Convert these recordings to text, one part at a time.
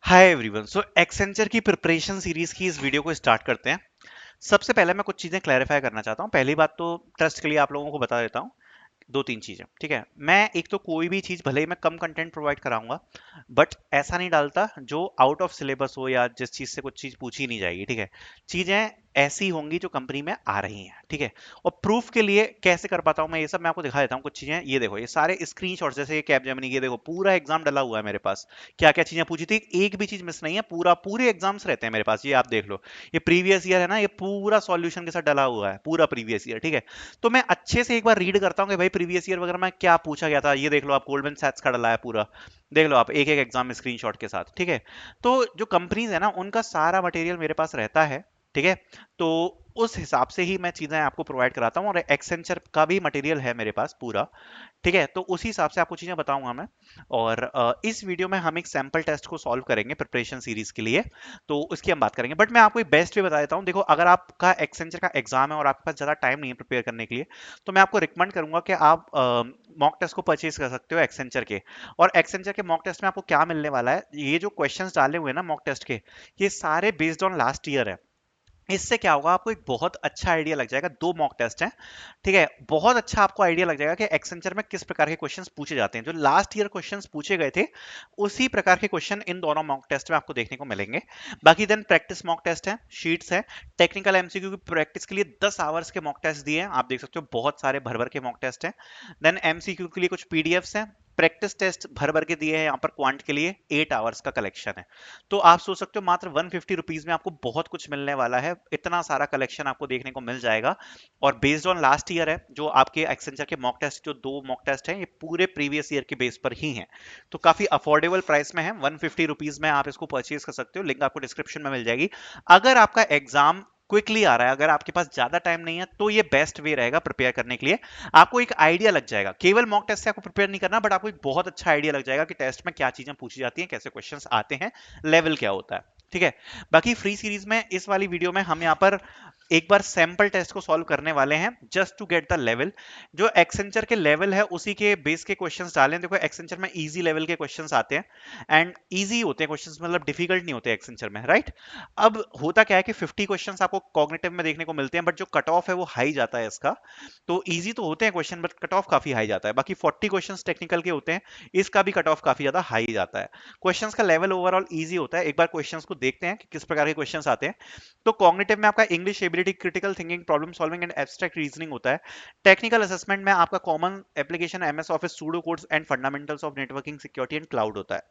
हाय everyone. So Accenture की preparation series की इस वीडियो को स्टार्ट करते हैं। सबसे पहले मैं कुछ चीजें क्लैरिफाई करना चाहता हूँ। पहली बात तो ट्रस्ट के लिए आप लोगों को बता देता हूँ दो तीन चीजें, ठीक है। मैं एक तो कोई भी चीज भले ही मैं कम कंटेंट प्रोवाइड कराऊंगा, बट ऐसा नहीं डालता जो आउट ऑफ सिलेबस हो या जिस चीज से कुछ चीज पूछी नहीं जाएगी, ठीक है। चीजें ऐसी होंगी जो कंपनी में आ रही हैं, ठीक है। और प्रूफ के लिए कैसे कर पाता हूं मैं ये सब, मैं आपको दिखा देता हूँ कुछ चीजें। ये देखो, ये सारे स्क्रीनशॉट्स, जैसे ये कैपजेमिनी, ये देखो पूरा एग्जाम डला हुआ है मेरे पास। क्या क्या चीजें पूछी थी, एक भी चीज मिस नहीं है। पूरे एग्जाम्स रहते हैं मेरे पास, ये आप देख लो। ये प्रीवियस ईयर है ना, ये पूरा सॉल्यूशन के साथ डला हुआ है, पूरा प्रीवियस ईयर, ठीक है। तो मैं अच्छे से एक बार रीड करता हूँ कि भाई प्रीवियस ईयर वगैरह में क्या पूछा गया था। ये देख लो आप, गोल्डमैन सैक्स का डला है पूरा। देख लो आप एक एक एग्जाम में स्क्रीनशॉट के साथ, ठीक है। तो जो कंपनीज है ना, उनका सारा मटेरियल मेरे पास रहता है, ठीक है। तो उस हिसाब से ही मैं चीजें आपको प्रोवाइड कराता हूँ, और एक्सेंचर का भी मटेरियल है मेरे पास पूरा, ठीक है। तो उसी हिसाब से आपको चीजें बताऊंगा मैं। और इस वीडियो में हम एक सैंपल टेस्ट को सॉल्व करेंगे प्रिपरेशन सीरीज के लिए। तो उसकी हम बात करेंगे, बट मैं आपको एक बेस्ट वे बता देता हूँ। देखो, अगर आपका एक्सेंचर का एग्जाम है और आपके पास ज्यादा टाइम नहीं है प्रिपेयर करने के लिए, तो मैं आपको रिकमेंड करूंगा कि आप मॉक टेस्ट को परचेज कर सकते हो एक्सेंचर के। और एक्सेंचर के मॉक टेस्ट में आपको क्या मिलने वाला है, ये जो क्वेश्चंस डाले हुए हैं ना मॉक टेस्ट के, ये सारे बेस्ड ऑन लास्ट ईयर है। इससे क्या होगा, आपको एक बहुत अच्छा आइडिया लग जाएगा। दो मॉक टेस्ट हैं, ठीक है। बहुत अच्छा आपको आइडिया लग जाएगा कि एक्सेंचर में किस प्रकार के क्वेश्चंस पूछे जाते हैं। जो लास्ट ईयर क्वेश्चंस पूछे गए थे, उसी प्रकार के क्वेश्चन इन दोनों मॉक टेस्ट में आपको देखने को मिलेंगे। बाकी देन प्रैक्टिस मॉक टेस्ट है, शीट्स है। टेक्निकल एमसीक्यू की प्रैक्टिस के लिए 10 आवर्स के मॉक टेस्ट दिए हैं, आप देख सकते हो, बहुत सारे भर भर के मॉक टेस्ट हैं। देन एमसीक्यू के लिए कुछ पीडीएफ्स हैं। प्रैक्टिस टेस्ट भर भर के दिए हैं यहाँ पर, क्वांट के लिए 8 आवर्स का कलेक्शन है। तो आप सोच सकते हो मात्र 150 रुपीज में आपको बहुत कुछ मिलने वाला है। इतना सारा कलेक्शन आपको देखने को मिल जाएगा। और बेस्ड ऑन लास्ट ईयर है, जो आपके एक्सेंचर के मॉक टेस्ट, जो दो मॉक टेस्ट हैं, ये पूरे प्रीवियस ईयर के बेस पर ही हैं। तो काफी अफोर्डेबल प्राइस में है, 150 रुपीज में आप इसको परचेज कर सकते हो। लिंक आपको डिस्क्रिप्शन में मिल जाएगी। अगर आपका एग्जाम क्विकली आ रहा है, अगर आपके पास ज्यादा टाइम नहीं है, तो ये बेस्ट वे रहेगा प्रिपेयर करने के लिए। आपको एक आइडिया लग जाएगा, केवल मॉक टेस्ट से आपको प्रिपेयर नहीं करना, बट आपको एक बहुत अच्छा आइडिया लग जाएगा कि टेस्ट में क्या चीजें पूछी जाती हैं, कैसे क्वेश्चंस आते हैं, लेवल क्या होता है, ठीक है। बाकी फ्री सीरीज में इस वाली वीडियो में हम यहाँ पर एक बार सैंपल टेस्ट को सॉल्व करने वाले हैं, just to get the level. जो एक्सेंचर के लेवल है उसी के बेस के क्वेश्चंस डालें। देखो, एक्सेंचर में इजी लेवल के क्वेश्चंस आते हैं, एंड इजी होते हैं क्वेश्चंस, मतलब डिफिकल्ट नहीं होते एक्सेंचर में, राइट। अब होता क्या है कि 50 क्वेश्चंस आपको कॉग्निटिव में देखने को मिलते हैं, बट जो कट ऑफ है वो हाई जाता है इसका। तो इजी तो होते हैं क्वेश्चन, बट कट ऑफ काफी हाई जाता है। बाकी 40 क्वेश्चंस टेक्निकल के होते हैं, इसका भी कट ऑफ काफी ज्यादा हाई जाता है। क्वेश्चंस का लेवल ओवरऑल इजी होता है। एक बार क्वेश्चंस को देखते हैं कि किस प्रकार के क्वेश्चंस आते हैं। तो कॉग्निटिव में आपका English ability, critical thinking, problem solving and abstract reasoning होता है। टेक्निकल असेसमेंट में आपका common application, MS office, pseudo codes and fundamentals of networking, security and cloud होता है।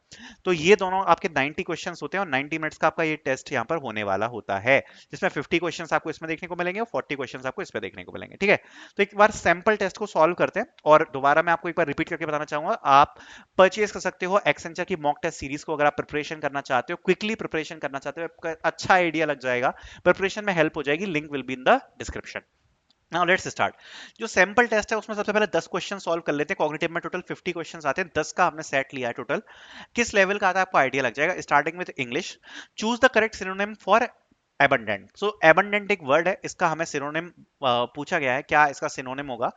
तो ये दोनों आपके 90 क्वेश्चंस होते हैं, और 90 मिनट्स का आपका ये टेस्ट यहाँ पर होने वाला होता है, जिसमें 50 क्वेश्चंस आपको इसमें देखने को मिलेंगे और 40 क्वेश्चंस आपको इसमें देखने को मिलेंगे, ठीक है। तो एक बार सैंपल टेस्ट को सॉल्व करते हैं, और दोबारा मैं आपको एक बार रिपीट करके बताना चाहूंगा। आप परचेज कर सकते हो एक्सेंचर की मॉक टेस्ट सीरीज को, अगर आप प्रिपरेशन करना चाहते हो, क्विकली प्रिपरेशन करना चाहते हो, आपका अच्छा आइडिया लग जाएगा, प्रिपरेशन में हेल्प हो जाएगी। Link will be in the description. Now let's start. जो सैंपल टेस्ट है उसमें सबसे पहले 10 क्वेश्चन सॉल्व कर लेते हैं। कॉग्निटिव में टोटल 50 क्वेश्चंस आते हैं, 10 का हमने सेट लिया है टोटल। किस लेवल का आता है आपको आइडिया लग जाएगा। Starting with English, choose the correct synonym for abundant. So abundant एक वर्ड है, इसका हमें सिनोनिम पूछा गया है, क्या इसका सिनोनिम होगा।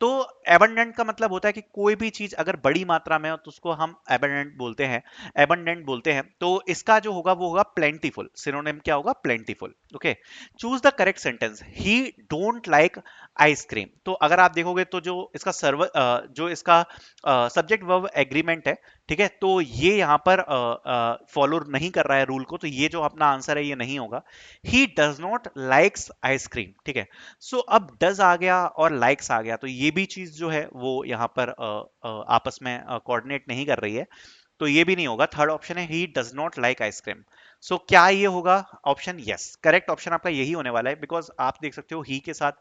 तो एबंडेंट का मतलब होता है कि कोई भी चीज अगर बड़ी मात्रा में हो तो उसको हम एबंडेंट बोलते हैं, एबंडेंट बोलते हैं। तो इसका जो होगा वो होगा प्लेंटीफुल। सिनोनिम क्या होगा, plentiful, okay. Choose the correct sentence, he don't like ice cream. तो अगर आप देखोगे तो जो इसका जो इसका सब्जेक्ट वर्ब एग्रीमेंट है, ठीक है, तो ये यहाँ पर फॉलो नहीं कर रहा है रूल को, तो ये जो अपना आंसर है ये नहीं होगा। ही डज नॉट लाइक्स आइसक्रीम, ठीक है। सो अब डज आ गया और लाइक्स आ गया, तो ये भी चीज जो है वो यहाँ पर आपस में कोऑर्डिनेट नहीं कर रही है, तो ये भी नहीं होगा। थर्ड ऑप्शन है he does not like ice cream. So क्या ये होगा ऑप्शन, यस, करेक्ट ऑप्शन आपका यही होने वाला है, बिकॉज आप देख सकते हो ही के साथ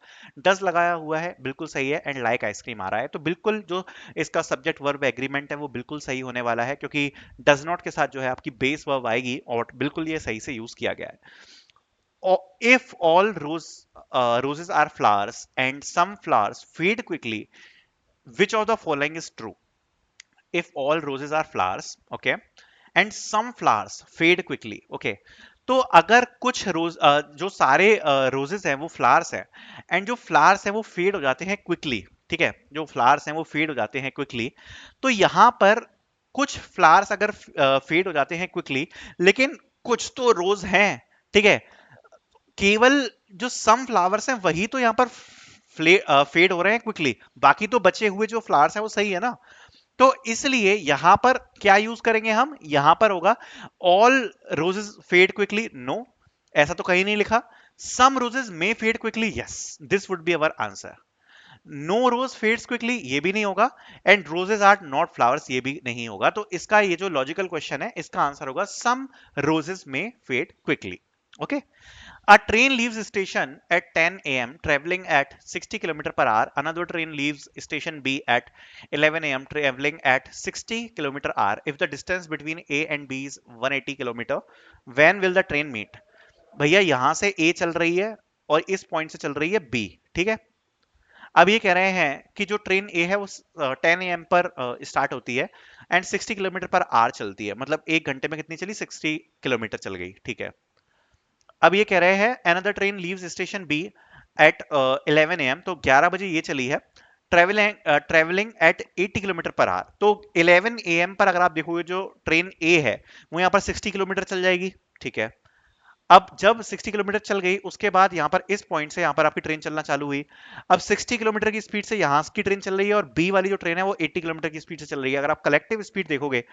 डज लगाया हुआ है, बिल्कुल सही है, एंड लाइक आइसक्रीम आ रहा है, तो बिल्कुल जो इसका सब्जेक्ट वर्ब एग्रीमेंट है वो बिल्कुल सही होने वाला है, क्योंकि डज नॉट के साथ जो है आपकी बेस वर्ब आएगी, और बिल्कुल ये सही से यूज किया गया है। If all roses are flowers and some flowers fade quickly, which of the following is true? If all roses are flowers, okay, and some flowers fade quickly, okay, तो अगर कुछ जो सारे रोजेस हैं वो फ्लावर्स हैं, एंड जो flowers हैं वो फेड हो जाते हैं क्विकली, ठीक है, जो फ्लावर्स हैं वो फेड हो जाते हैं क्विकली, तो यहां पर कुछ फ्लावर्स अगर फेड हो जाते हैं क्विकली, लेकिन कुछ तो रोज हैं, ठीक है, केवल जो सम फ्लावर्स हैं वही तो यहाँ पर फेड हो रहे हैं क्विकली, बाकी तो बचे हुए जो फ्लावर्स हैं वो सही है ना। तो इसलिए यहां पर क्या यूज करेंगे हम, यहां पर होगा all roses fade quickly, no, ऐसा तो कहीं नहीं लिखा। Some roses may fade quickly, yes, this would be our answer. No rose fades quickly, ये भी नहीं होगा, and roses are not flowers, ये भी नहीं होगा। तो इसका ये जो लॉजिकल क्वेश्चन है इसका आंसर होगा सम रोजेस में fade quickly. Okay. A train leaves station at 10 a.m. traveling at 60 km per hour. Another train leaves station B at 11 a.m. traveling at 60 km per hour. If the distance between A and B is 180 km, when will the train meet? भैया यहां से A चल रही है और इस point से चल रही है B, ठीक है। अब ये कह रहे हैं कि जो ट्रेन ए है वो 10 AM पर स्टार्ट होती है एंड 60 किलोमीटर पर आवर चलती है, मतलब एक घंटे में कितनी चली, 60 किलोमीटर चल गई, ठीक है। अब ये कह रहे हैं another train leaves station B at 11 AM, तो 11 बजे ये चली है, travelling at 80 kilometre per hour. तो 11 AM पर अगर आप देखोगे जो ट्रेन ए है वो यहाँ पर 60 किलोमीटर चल जाएगी, ठीक है। अब जब 60 किलोमीटर चल गई उसके बाद यहाँ पर इस पॉइंट से यहाँ पर आपकी ट्रेन चलना चालू हुई। अब 60 किलोमीटर की स्पीड से यहाँ की ट्रेन चल रही है और बी वाली जो ट्रेन है वो 80 किलोमीटर की स्पीड से चल रही है। अगर आप कलेक्टिव स्पीड देखोगे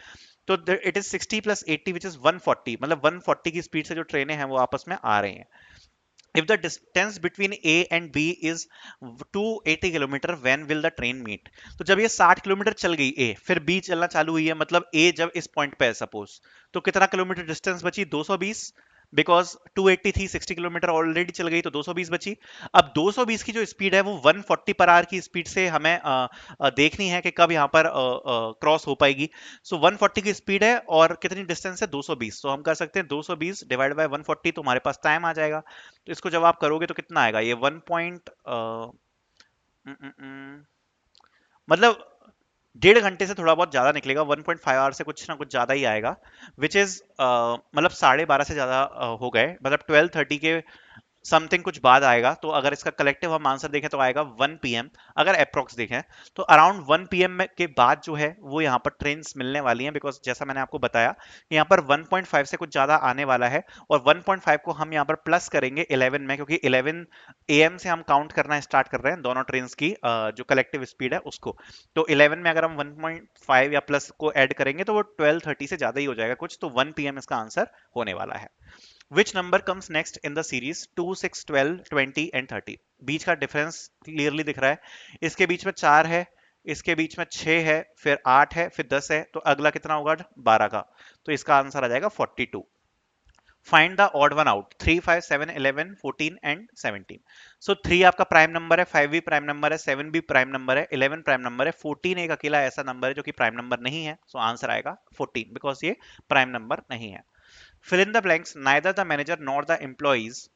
तो it is 60 plus 80 which is 140, मतलब 140 की स्पीड से जो ट्रेनें हैं वो आपस में आ रही हैं। If the distance between A and B is 280 kilometre, when will the train meet? तो जब ये 60 किलोमीटर चल गई A, फिर B चलना चालू हुई है, मतलब A जब इस पॉइंट पे है सपोज, तो कितना किलोमीटर डिस्टेंस बची, 220, बिकॉज 280 थी, 60 किलोमीटर ऑलरेडी चल गई तो 220 बची। अब 220 की जो स्पीड है वो 140 पर आवर की स्पीड से हमें देखनी है कि कब यहाँ पर क्रॉस हो पाएगी। सो 140 की स्पीड है और कितनी डिस्टेंस है, 220, तो हम कर सकते हैं 220 डिवाइड बाय 140, तो हमारे पास टाइम आ जाएगा। तो इसको जब आप करोगे तो कितना आएगा, ये 1 पॉइंट मतलब 1.5 घंटे से थोड़ा बहुत ज्यादा निकलेगा, 1.5 आवर से कुछ ना कुछ ज्यादा ही आएगा, विच इज मतलब 12:30 से ज्यादा हो गए, मतलब 12:30 के समथिंग कुछ बाद आएगा। तो अगर इसका कलेक्टिव हम आंसर देखें तो आएगा 1 PM, अगर अप्रोक्स देखें तो अराउंड 1 PM के बाद जो है वो यहाँ पर ट्रेन मिलने वाली हैं, बिकॉज जैसा मैंने आपको बताया यहाँ पर 1.5 से कुछ ज्यादा आने वाला है, और 1.5 को हम यहाँ पर प्लस करेंगे 11 में, क्योंकि 11 AM से हम काउंट करना स्टार्ट कर रहे हैं दोनों ट्रेन की जो कलेक्टिव स्पीड है उसको। तो 11 में अगर हम 1.5 या प्लस को ऐड करेंगे तो वो 12:30 से ज्यादा ही हो जाएगा कुछ, तो 1 PM इसका आंसर होने वाला है। Which number comes next in the series 2, 6, 12, 20 and 30? बीच का डिफरेंस क्लियरली दिख रहा है, इसके बीच में 4 है, इसके बीच में 6 है, फिर 8 है, फिर 10 है, तो अगला कितना होगा, 12 का, तो इसका आंसर आ जाएगा 42। Find the odd one out, 3, 5, 7, 11, 14 and 17। सो 3 आपका प्राइम नंबर है, 5 भी प्राइम नंबर है, 7 भी प्राइम नंबर है, 11 प्राइम नंबर है, 14 एक अकेला ऐसा नंबर है जो कि प्राइम नंबर नहीं है, सो आंसर आएगा 14, बिकॉज ये प्राइम नंबर नहीं है। Fill in the blanks. Neither the manager nor the employees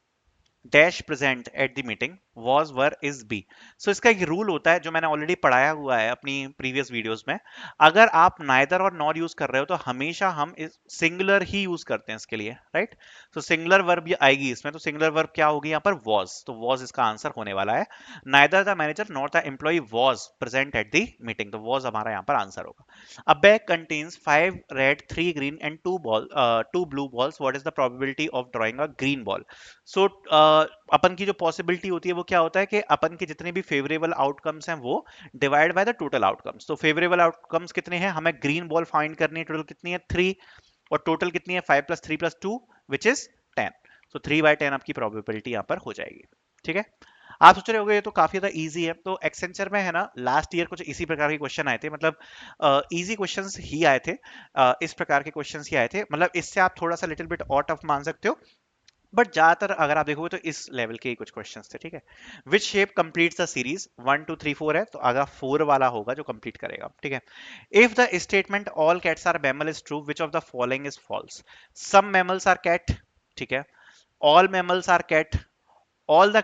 dash present at the meeting, was were is be. So इसका एक रूल होता है जो मैंने ऑलरेडी पढ़ाया हुआ है अपनी प्रीवियस वीडियोस में। अगर आप नाइदर और नॉर यूज कर रहे हो तो हमेशा हम सिंगुलर ही यूज करते हैं इसके लिए, राइट। तो सिंगुलर वर्ब आएगी इसमें, तो सिंगुलर वर्ब क्या होगी यहाँ पर, वॉज, तो वॉज इसका आंसर होने वाला है। Neither the manager nor the employee was present at the meeting, तो वॉज हमारा यहाँ पर आंसर होगा। A bag contains 5 red, 3 green and 2 blue balls. What is the probability of drawing a green ball? So अपन की जो possibility होती है वो क्या होता है कि अपन के जितने भी फेवरेबल आउटकम्स हैं वो divide by the total outcomes. तो फेवरेबल आउटकम्स कितने हैं, हमें ग्रीन बॉल फाइंड करनी है, टोटल कितनी है 3, और टोटल कितनी है 5 + 3 + 2 विच इज 10। तो 3/10 आपकी प्रोबेबिलिटी यहाँ पर हो जाएगी, ठीक है। आप सोच रहे होगे ये तो काफी ज्यादा इजी है, तो एक्सेंचर में है ना लास्ट ईयर कुछ इसी प्रकार के क्वेश्चन आए थे, मतलब इजी क्वेश्चंस ही आए थे, इस प्रकार के क्वेश्चंस ही आए थे, मतलब इससे आप थोड़ा सा लिटिल बिट और टफ मान सकते हो, बट ज्यादातर अगर आप देखोगे तो इस लेवल के ही कुछ क्वेश्चंस थे, ठीक है। Which shape completes the series, 1, 2, 3, 4 है, तो अगर 4 वाला होगा जो कंप्लीट करेगा, ठीक है। If the statement all cats are mammal is true, which of the following is false. Some mammals are cat, ठीक है, all mammals are cat, all the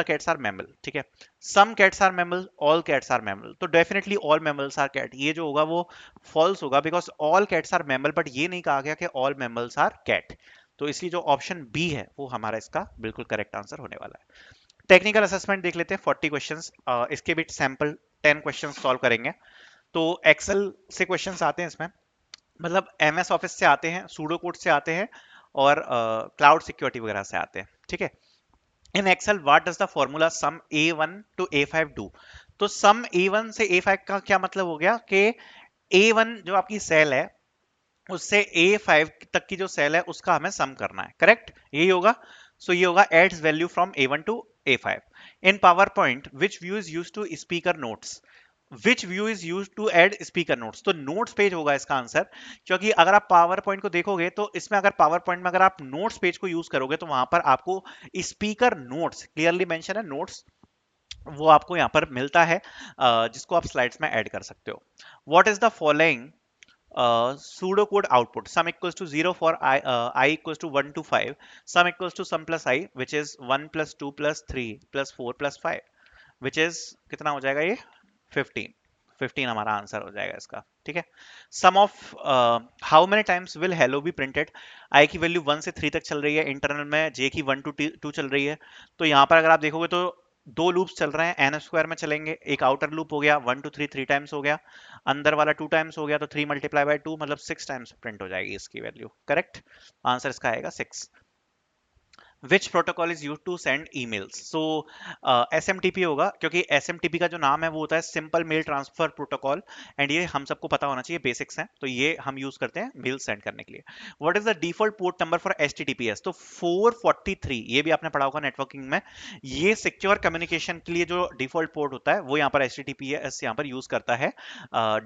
cats are mammal, ठीक है। some cats are mammal, all cats are mammal, तो definitely all mammals are cat, ये जो होगा वो false होगा, because all cats are mammal, but ये नहीं कहा गया कि all mammals are cat, तो इसलिए जो ऑप्शन बी है वो हमारा इसका बिल्कुल करेक्ट आंसर होने वाला है। टेक्निकल असेसमेंट देख लेते हैं 40 क्वेश्चंस, इसके भी सैंपल 10 क्वेश्चंस सॉल्व करेंगे। तो एक्सेल से क्वेश्चंस आते हैं इसमें, मतलब एमएस ऑफिस से आते हैं, सूडो कोड से आते हैं, और क्लाउड सिक्योरिटी वगैरह से आते हैं, ठीक है। In Excel what does the formula sum A1 to A5 do? तो सम A1 से A5 का क्या मतलब हो गया कि A1 जो आपकी सेल है उससे A5 तक की जो सेल है उसका हमें सम करना है, करेक्ट, यही होगा। सो ये होगा adds value from A1 to A5 in PowerPoint which view is use to speaker notes. Which view is use to add speaker notes, तो नोट्स पेज होगा इसका आंसर, क्योंकि अगर आप पावर पॉइंट को देखोगे तो इसमें अगर पावर पॉइंट में अगर आप नोट्स पेज को यूज करोगे तो वहां पर आपको स्पीकर नोट्स क्लियरली मेंशन है, नोट्स वो आपको यहाँ पर मिलता है, जिसको आप स्लाइड्स में ऐड कर सकते हो। What is the following pseudo code output? Sum equals to 0 for I equals to 1 to 5, sum equals to sum plus I which is 1 plus 2 plus 3 plus 4 plus 5 which is कितना हो जाएगा ये 15। 15 हमारा answer हो जाएगा इसका, ठीक है। Sum of how many times will hello be printed? I की वैल्यू 1 से 3 तक चल रही है, इंटरनल में जे की 1 टू 2 चल रही है, तो यहाँ पर अगर आप देखोगे तो दो लूप्स चल रहे हैं, एन स्क्वायर में चलेंगे, एक आउटर लूप हो गया 1 टू 3 3 टाइम्स हो गया, अंदर वाला 2 टाइम्स हो गया, तो 3 मल्टीप्लाई बाय 2 मतलब 6 टाइम्स प्रिंट हो जाएगी इसकी वैल्यू, करेक्ट, आंसर इसका आएगा 6। Which protocol is use to send emails? So SMTP होगा, क्योंकि एसएमटीपी का जो नाम है वो होता है simple mail transfer protocol, and ये हम सबको पता होना चाहिए, बेसिक्स हैं, तो ये हम यूज करते हैं मेल सेंड करने के लिए। What is the default port number for HTTPS? तो 443, ये भी आपने पढ़ा होगा नेटवर्किंग में, ये सिक्योर कम्युनिकेशन के लिए जो डिफॉल्ट पोर्ट होता है वो यहाँ पर एचटीटीपीएस यहाँ पर यूज करता है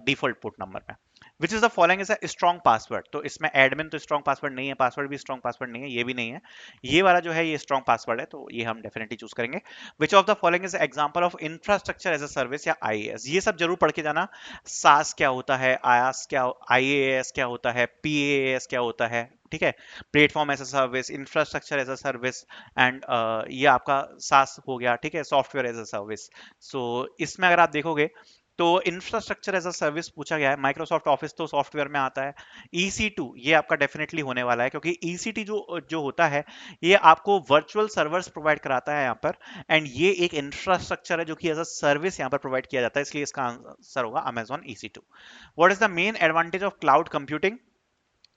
डिफॉल्ट पोर्ट नंबर में। Which is the following is a strong password? तो इसमें एडमिन तो स्ट्रॉन्ग पासवर्ड नहीं है, पासवर्ड भी स्ट्रॉन्ग पासवर्ड नहीं है, ये भी नहीं है, ये वाला जो है ये स्ट्रॉन्ग पासवर्ड है, तो ये हम डेफिनेटली चूज करेंगे। Which of the following is example of infrastructure as a service या आईएएस? ये सब जरूर पढ़ के जाना, सास क्या होता है, आयास क्या, आईएएस क्या होता है, पीएएस क्या होता है, ठीक है, platform as a service, infrastructure as a service, and ये आपका सास हो गया, ठीक है, software as a service. So इसमें अगर आप देखोगे तो इंफ्रास्ट्रक्चर एज अ सर्विस पूछा गया है, माइक्रोसॉफ्ट ऑफिस तो सॉफ्टवेयर में आता है, EC2 ये आपका डेफिनेटली होने वाला है, क्योंकि EC2 जो होता है ये आपको वर्चुअल सर्वर्स प्रोवाइड कराता है यहाँ पर, एंड ये एक इंफ्रास्ट्रक्चर है जो कि एज अ सर्विस यहाँ पर प्रोवाइड किया जाता है, इसलिए इसका आंसर होगा Amazon EC2। What is the main advantage of cloud computing?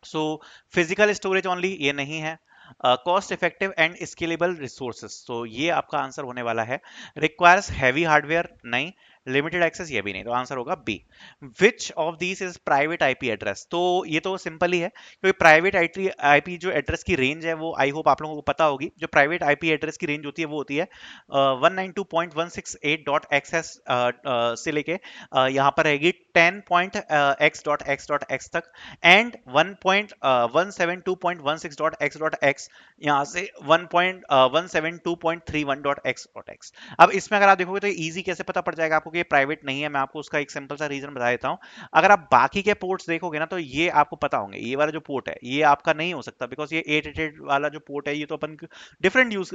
So physical storage only, ये नहीं है, cost effective and scalable resources, तो ये आपका आंसर होने वाला है। रिक्वायर्स हैवी हार्डवेयर, नहीं, लिमिटेड एक्सेस, ये भी नहीं, तो आंसर होगा B. Which of this is private IP address? तो ये तो सिंपल ही है, क्योंकि प्राइवेट आईपी जो एड्रेस की रेंज है वो आई होप आप लोगों को पता होगी, जो प्राइवेट आईपी एड्रेस की रेंज होती है वो होती है 192.168.xs से लेके यहाँ पर रहेगी 10.x.x.x तक, एंड 1.172.16.x.x यहाँ से 1.172.31.x.x। अब इसमें अगर आप देखोगे तो इजी कैसे पता पड़ जाएगा आपको कि ये प्राइवेट नहीं है, मैं आपको उसका एक सिंपल सा रीजन बता देता हूँ। अगर आप बाकी के पोर्ट्स देखोगे ना तो ये आपको पता होंगे, ये वाला जो पोर्ट है ये आपका नहीं हो सकता, बिकॉज ये 888 वाला जो पोर्ट है ये तो अपन डिफरेंट यूज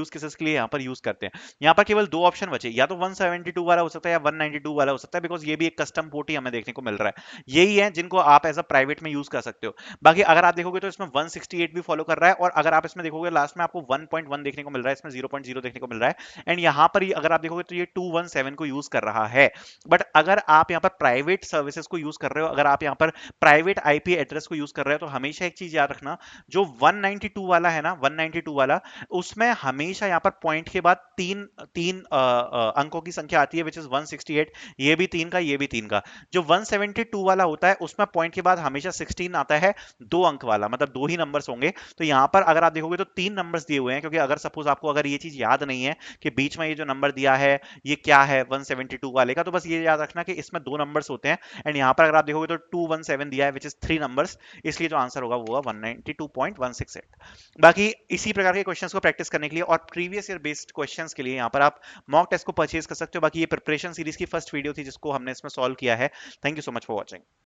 केसेस के लिए यहाँ पर यूज करते हैं। यहाँ पर केवल दो ऑप्शन बचे, या तो 172 वाला हो सकता है या 192 वाला हो सकता है, बिकॉज ये भी एक कस्टम पोर्ट ही हमें देखने को मिल रहा है, यही है जिनको आप एज अ प्राइवेट में यूज कर सकते हो। बाकी अगर आप देखोगे तो इसमें 168 भी फॉलो कर रहा है, और अगर आप इसमें देखोगे लास्ट में आपको 1.1 देखने को मिल रहा है, इसमें 0.0 देखने को मिल रहा है, एंड यहाँ पर अगर आप देखोगे तो ये 217 को यूज कर रहा है। बट अगर आप यहाँ पर प्राइवेट सर्विसेज को यूज कर रहे हो, अगर आप यहाँ पर प्राइवेट आईपी एड्रेस को यूज कर रहे हो, तो हमेशा एक चीज याद रखना, जो 192 वाला है ना, 192 वाला, उसमें हमेशा यहाँ पर पॉइंट के बाद तीन तीन अंकों की संख्या आती है, विच इज 168, ये भी तीन का, ये भी तीन का। जो 172 वाला होता है उसमें पॉइंट के बाद हमेशा 16 आता है, दो अंक वाला, मतलब दो ही नंबर्स होंगे। तो यहाँ पर अगर आप देखोगे तो तीन नंबर्स दिए हुए हैं, क्योंकि अगर सपोज आपको अगर ये चीज याद नहीं है कि बीच में ये जो नंबर दिया है ये क्या है 172 वाले का, तो बस ये याद रखना कि इसमें दो नंबर्स होते हैं, एंड यहाँ पर अगर आप देखोगे तो 217 दिया है, विच इज थ्री नंबर्स, इसलिए जो आंसर होगा वो होगा 192.168। बाकी इसी प्रकार के क्वेश्चंस को प्रैक्टिस करने के लिए और प्रीवियस ईयर बेस्ड क्वेश्चंस के लिए यहाँ पर आप मॉक टेस्ट को परचेज कर सकते हो। बाकी ये प्रिपरेशन सीरीज की फर्स्ट वीडियो थी जिसको हमने इसमें सॉल्व किया है। Thank you so much for watching.